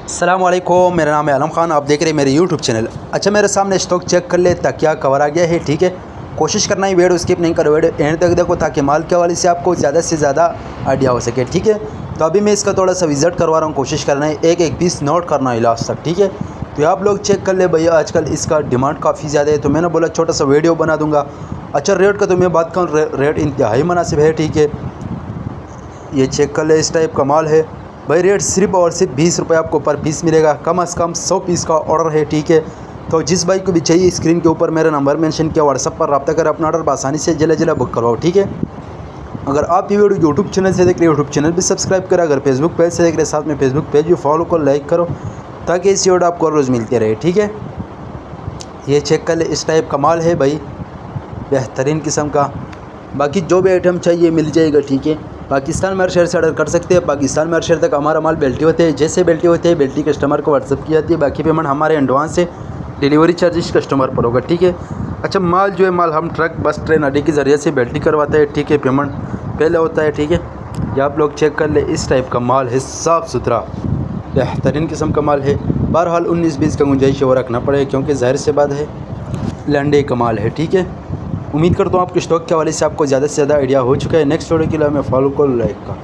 अस्सलाम वालेकुम, मेरा नाम है आलम खान। आप देख रहे हैं मेरे यूट्यूब चैनल। अच्छा, मेरे सामने स्टॉक चेक कर ले, तकिया कवर आ गया है। ठीक है, कोशिश करना ही वीडियो स्किप नहीं करो, वीडियो एंड तक देखो ताकि माल के हवाले से आपको ज़्यादा से ज़्यादा आइडिया हो सके। ठीक है, तो अभी मैं इसका थोड़ा सा विज़िट करवा रहा हूँ। कोशिश करना है एक एक पीस नोट करना है लास्ट तक। ठीक है, तो आप लोग चेक कर ले भैया, आजकल इसका डिमांड काफ़ी ज़्यादा है, तो मैंने बोला छोटा सा वीडियो बना दूँगा। अच्छा, रेट का तो मैं बात करूँ, रेट इंतहाई मुनासिब है। ठीक है, ये चेक कर ले, इस टाइप का माल है भाई। रेट सिर्फ और सिर्फ 20 रुपये आपको पर पीस मिलेगा। कम से कम 100 पीस का ऑर्डर है। ठीक है, तो जिस भाई को भी चाहिए स्क्रीन के ऊपर मेरा नंबर मेंशन किया, व्हाट्सअप पर रब्ता कर अपना ऑर्डर आसानी से जल्द जल्द बुक करवाओ। ठीक है, अगर आप ये वीडियो यूट्यूब चैनल से देख रहे हो, यूट्यूब चैनल भी सब्सक्राइब करें। अगर फेसबुक पेज से देख रहे हैं, साथ में फेसबुक पेज भी फॉलो करो, लाइक करो, ताकि इस वीडियो आपको रोज़ मिलती रहे। ठीक है, ये चेक कर ले, इस टाइप का माल है भाई, बेहतरीन किस्म का। बाकी जो भी आइटम चाहिए मिल जाएगा। ठीक है, पाकिस्तान में हर शहर से ऑर्डर कर सकते हैं। पाकिस्तान में हर शहर तक हमारा माल बेल्टी होते हैं। जैसे बेल्टी होते हैं, बेल्टी कस्टमर को व्हाट्सअप की जाती है। बाकी पेमेंट हमारे एडवांस से डिलीवरी चार्जेस कस्टमर पर होगा। ठीक है, अच्छा, माल जो है माल हम ट्रक, बस, ट्रेन आदि के ज़रिए से बेल्टी करवाते हैं। ठीक है, पेमेंट पहले होता है। ठीक है, ये आप लोग चेक कर ले, इस टाइप का माल है, साफ़ सुथरा बेहतरीन किस्म का माल है। बहरहाल 19-20 का गुंजाइश वो रखना पड़ेगा, क्योंकि ज़ाहिर से बात है लंडे का माल है। ठीक है, उम्मीद करता हूँ आपके स्टॉक के हवाले से आपको ज़्यादा से ज़्यादा आइडिया हो चुका है। नेक्स्ट वीडियो के लिए मैं फॉलो करो, लाइक का।